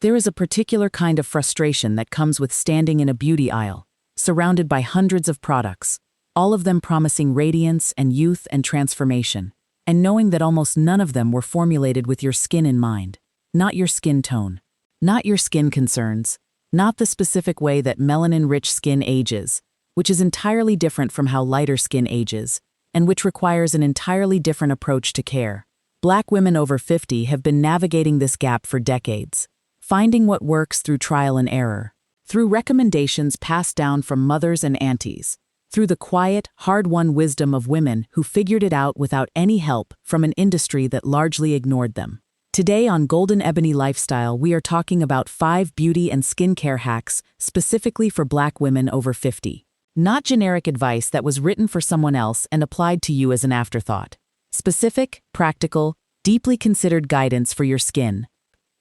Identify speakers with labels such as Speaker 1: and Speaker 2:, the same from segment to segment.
Speaker 1: There is a particular kind of frustration that comes with standing in a beauty aisle, surrounded by hundreds of products, all of them promising radiance and youth and transformation, and knowing that almost none of them were formulated with your skin in mind. Not your skin tone, not your skin concerns, not the specific way that melanin-rich skin ages, which is entirely different from how lighter skin ages, and which requires an entirely different approach to care. Black women over 50 have been navigating this gap for decades, finding what works through trial and error, through recommendations passed down from mothers and aunties, through the quiet, hard-won wisdom of women who figured it out without any help from an industry that largely ignored them. Today on Golden Ebony Lifestyle, we are talking about 5 beauty and skincare hacks specifically for Black women over 50. Not generic advice that was written for someone else and applied to you as an afterthought. Specific, practical, deeply considered guidance for your skin.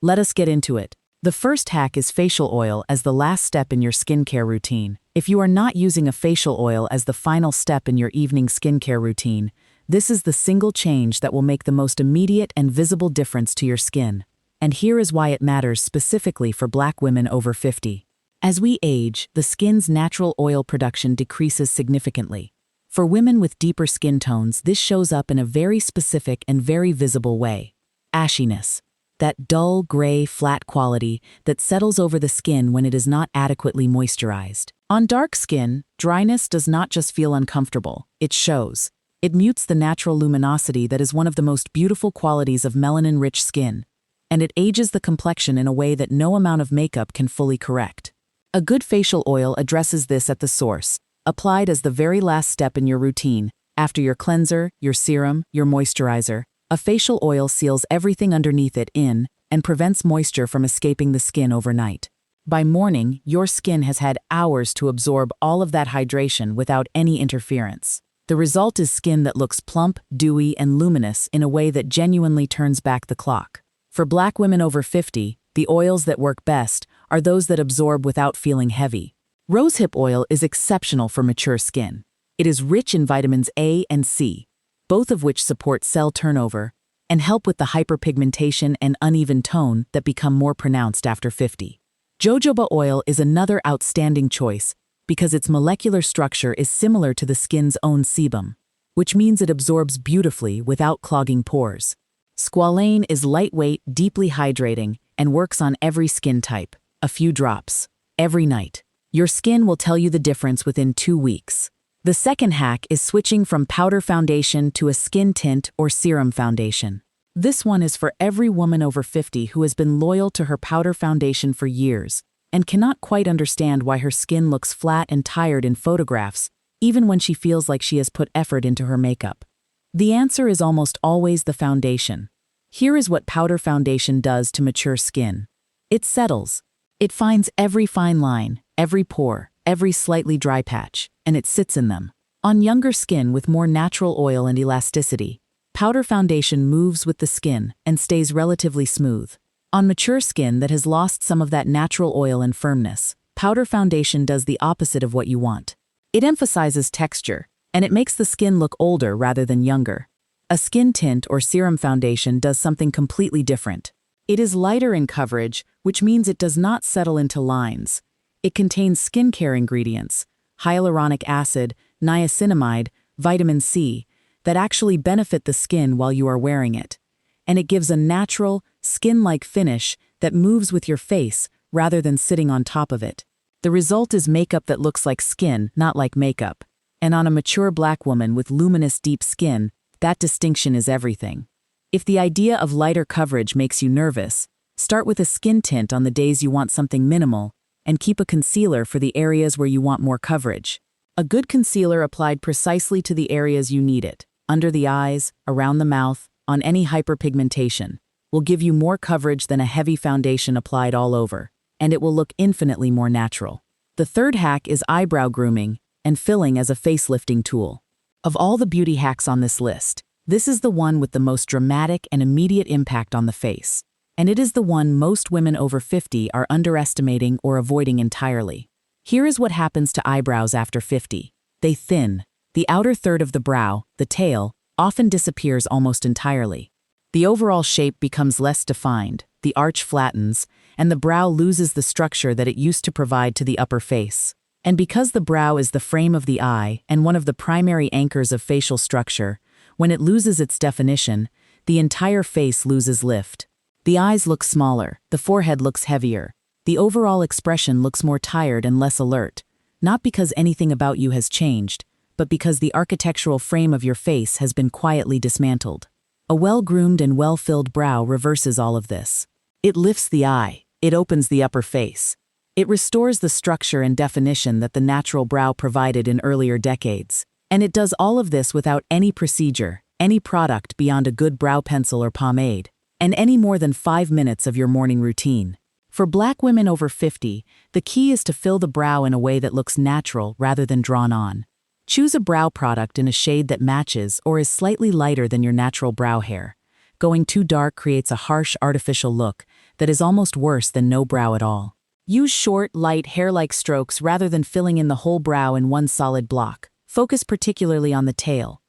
Speaker 1: Let us get into it. The first hack is facial oil as the last step in your skincare routine. If you are not using a facial oil as the final step in your evening skincare routine, this is the single change that will make the most immediate and visible difference to your skin. And here is why it matters specifically for Black women over 50. As we age, the skin's natural oil production decreases significantly. For women with deeper skin tones, this shows up in a very specific and very visible way. Ashiness. That dull, gray, flat quality that settles over the skin when it is not adequately moisturized. On dark skin, dryness does not just feel uncomfortable, it shows. It mutes the natural luminosity that is one of the most beautiful qualities of melanin-rich skin, and it ages the complexion in a way that no amount of makeup can fully correct. A good facial oil addresses this at the source, applied as the very last step in your routine, after your cleanser, your serum, your moisturizer. A facial oil seals everything underneath it in and prevents moisture from escaping the skin overnight. By morning, your skin has had hours to absorb all of that hydration without any interference. The result is skin that looks plump, dewy, and luminous in a way that genuinely turns back the clock. For Black women over 50, the oils that work best are those that absorb without feeling heavy. Rosehip oil is exceptional for mature skin. It is rich in vitamins A and C, both of which support cell turnover and help with the hyperpigmentation and uneven tone that become more pronounced after 50. Jojoba oil is another outstanding choice because its molecular structure is similar to the skin's own sebum, which means it absorbs beautifully without clogging pores. Squalane is lightweight, deeply hydrating, and works on every skin type. A few drops, every night. Your skin will tell you the difference within 2 weeks. The second hack is switching from powder foundation to a skin tint or serum foundation. This one is for every woman over 50 who has been loyal to her powder foundation for years and cannot quite understand why her skin looks flat and tired in photographs, even when she feels like she has put effort into her makeup. The answer is almost always the foundation. Here is what powder foundation does to mature skin. It settles. It finds every fine line, every pore, every slightly dry patch, and it sits in them. On younger skin with more natural oil and elasticity, powder foundation moves with the skin and stays relatively smooth. On mature skin that has lost some of that natural oil and firmness, powder foundation does the opposite of what you want. It emphasizes texture, and it makes the skin look older rather than younger. A skin tint or serum foundation does something completely different. It is lighter in coverage, which means it does not settle into lines. It contains skincare ingredients, hyaluronic acid, niacinamide, vitamin C, that actually benefit the skin while you are wearing it. And it gives a natural, skin-like finish that moves with your face rather than sitting on top of it. The result is makeup that looks like skin, not like makeup. And on a mature Black woman with luminous deep skin, that distinction is everything. If the idea of lighter coverage makes you nervous, start with a skin tint on the days you want something minimal, and keep a concealer for the areas where you want more coverage. A good concealer applied precisely to the areas you need it, under the eyes, around the mouth, on any hyperpigmentation, will give you more coverage than a heavy foundation applied all over, and it will look infinitely more natural. The third hack is eyebrow grooming and filling as a facelifting tool. Of all the beauty hacks on this list, this is the one with the most dramatic and immediate impact on the face. And it is the one most women over 50 are underestimating or avoiding entirely. Here is what happens to eyebrows after 50. They thin. The outer third of the brow, the tail, often disappears almost entirely. The overall shape becomes less defined, the arch flattens, and the brow loses the structure that it used to provide to the upper face. And because the brow is the frame of the eye and one of the primary anchors of facial structure, when it loses its definition, the entire face loses lift. The eyes look smaller, the forehead looks heavier, the overall expression looks more tired and less alert, not because anything about you has changed, but because the architectural frame of your face has been quietly dismantled. A well-groomed and well-filled brow reverses all of this. It lifts the eye, it opens the upper face. It restores the structure and definition that the natural brow provided in earlier decades. And it does all of this without any procedure, any product beyond a good brow pencil or pomade, and any more than 5 minutes of your morning routine. For Black women over 50, the key is to fill the brow in a way that looks natural rather than drawn on. Choose a brow product in a shade that matches or is slightly lighter than your natural brow hair. Going too dark creates a harsh, artificial look that is almost worse than no brow at all. Use short, light, hair-like strokes rather than filling in the whole brow in one solid block. Focus particularly on the tail.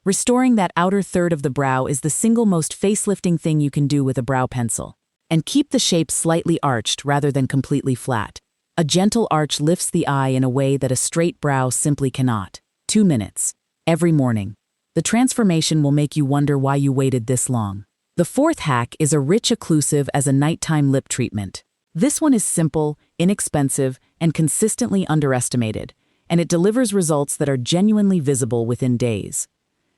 Speaker 1: Restoring that outer third of the brow is the single most facelifting thing you can do with a brow pencil. And keep the shape slightly arched rather than completely flat. A gentle arch lifts the eye in a way that a straight brow simply cannot. 2 minutes. Every morning. The transformation will make you wonder why you waited this long. The fourth hack is a rich occlusive as a nighttime lip treatment. This one is simple, inexpensive, and consistently underestimated, and it delivers results that are genuinely visible within days.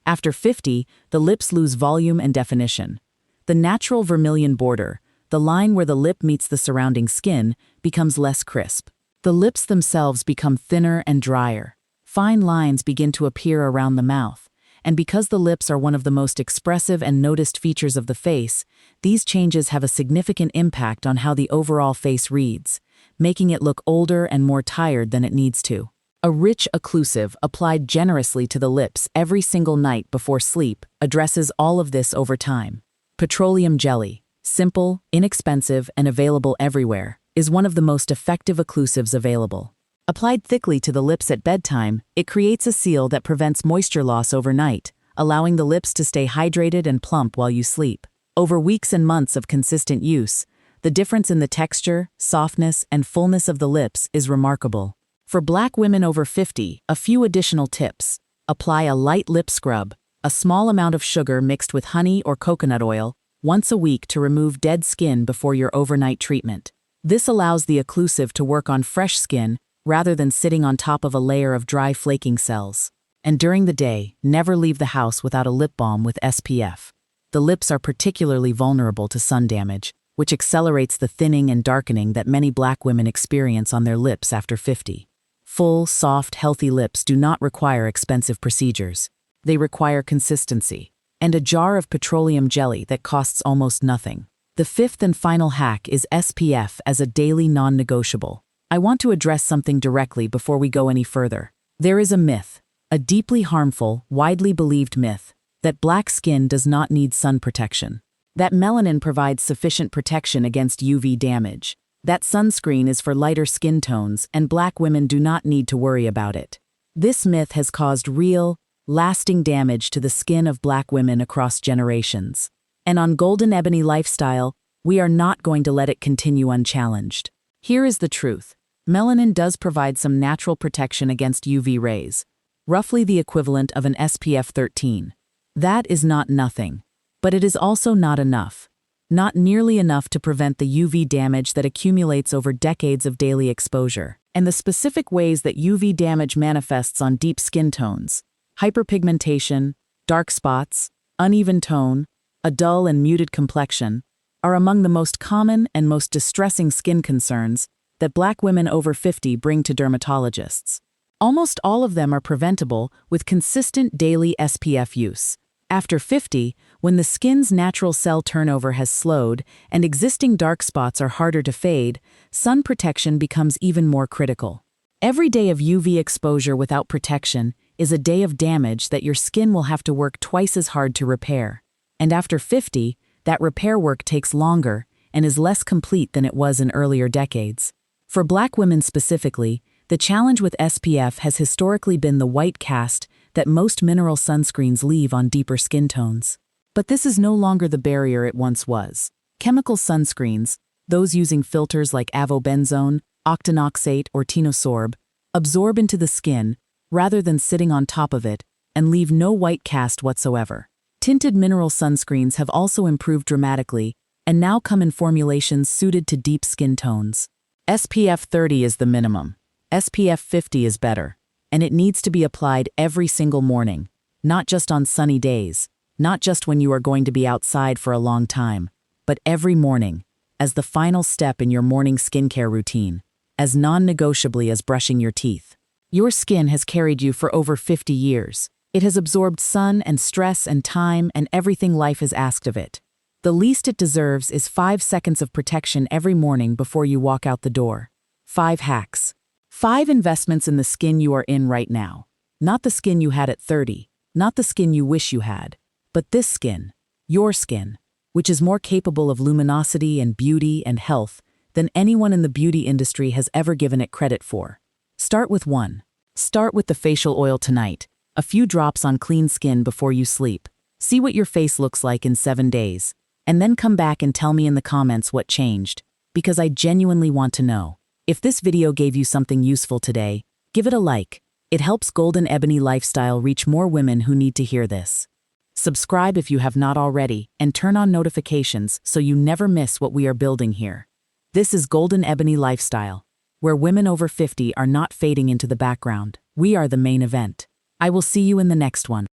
Speaker 1: After 50, the lips lose volume and definition. The natural vermilion border, the line where the lip meets the surrounding skin, becomes less crisp. The lips themselves become thinner and drier. Fine lines begin to appear around the mouth, and because the lips are one of the most expressive and noticed features of the face, these changes have a significant impact on how the overall face reads, making it look older and more tired than it needs to. A rich occlusive applied generously to the lips every single night before sleep addresses all of this over time. Petroleum jelly, simple, inexpensive, and available everywhere, is one of the most effective occlusives available. Applied thickly to the lips at bedtime, it creates a seal that prevents moisture loss overnight, allowing the lips to stay hydrated and plump while you sleep. Over weeks and months of consistent use, the difference in the texture, softness, and fullness of the lips is remarkable. For Black women over 50, a few additional tips. Apply a light lip scrub, a small amount of sugar mixed with honey or coconut oil, once a week to remove dead skin before your overnight treatment. This allows the occlusive to work on fresh skin rather than sitting on top of a layer of dry flaking cells. And during the day, never leave the house without a lip balm with SPF. The lips are particularly vulnerable to sun damage, which accelerates the thinning and darkening that many Black women experience on their lips after 50. Full, soft, healthy lips do not require expensive procedures. They require consistency and a jar of petroleum jelly that costs almost nothing. The fifth and final hack is SPF as a daily non-negotiable. I want to address something directly before we go any further. There is a myth, a deeply harmful, widely believed myth, that Black skin does not need sun protection. That melanin provides sufficient protection against UV damage. That sunscreen is for lighter skin tones and Black women do not need to worry about it. This myth has caused real, lasting damage to the skin of Black women across generations. And on Golden Ebony Lifestyle, we are not going to let it continue unchallenged. Here is the truth. Melanin does provide some natural protection against UV rays, roughly the equivalent of an SPF 13. That is not nothing, but it is also not enough. Not nearly enough to prevent the UV damage that accumulates over decades of daily exposure, and the specific ways that UV damage manifests on deep skin tones. Hyperpigmentation, dark spots, uneven tone, a dull and muted complexion, are among the most common and most distressing skin concerns that Black women over 50 bring to dermatologists. Almost all of them are preventable with consistent daily SPF use. After 50, when the skin's natural cell turnover has slowed and existing dark spots are harder to fade, sun protection becomes even more critical. Every day of UV exposure without protection is a day of damage that your skin will have to work twice as hard to repair. And after 50, that repair work takes longer and is less complete than it was in earlier decades. For Black women specifically, the challenge with SPF has historically been the white cast that most mineral sunscreens leave on deeper skin tones. But this is no longer the barrier it once was. Chemical sunscreens, those using filters like avobenzone, octinoxate, or tinosorb, absorb into the skin rather than sitting on top of it and leave no white cast whatsoever. Tinted mineral sunscreens have also improved dramatically and now come in formulations suited to deep skin tones. SPF 30 is the minimum. SPF 50 is better, and it needs to be applied every single morning, not just on sunny days, not just when you are going to be outside for a long time, but every morning, as the final step in your morning skincare routine, as non-negotiably as brushing your teeth. Your skin has carried you for over 50 years. It has absorbed sun and stress and time and everything life has asked of it. The least it deserves is 5 seconds of protection every morning before you walk out the door. 5 hacks. 5 investments in the skin you are in right now. Not the skin you had at 30, not the skin you wish you had, but this skin, your skin, which is more capable of luminosity and beauty and health than anyone in the beauty industry has ever given it credit for. Start with 1. Start with the facial oil tonight. A few drops on clean skin before you sleep. See what your face looks like in 7 days. And then come back and tell me in the comments what changed, because I genuinely want to know. If this video gave you something useful today, give it a like. It helps Golden Ebony Lifestyle reach more women who need to hear this. Subscribe if you have not already, and turn on notifications so you never miss what we are building here. This is Golden Ebony Lifestyle, where women over 50 are not fading into the background. We are the main event. I will see you in the next one.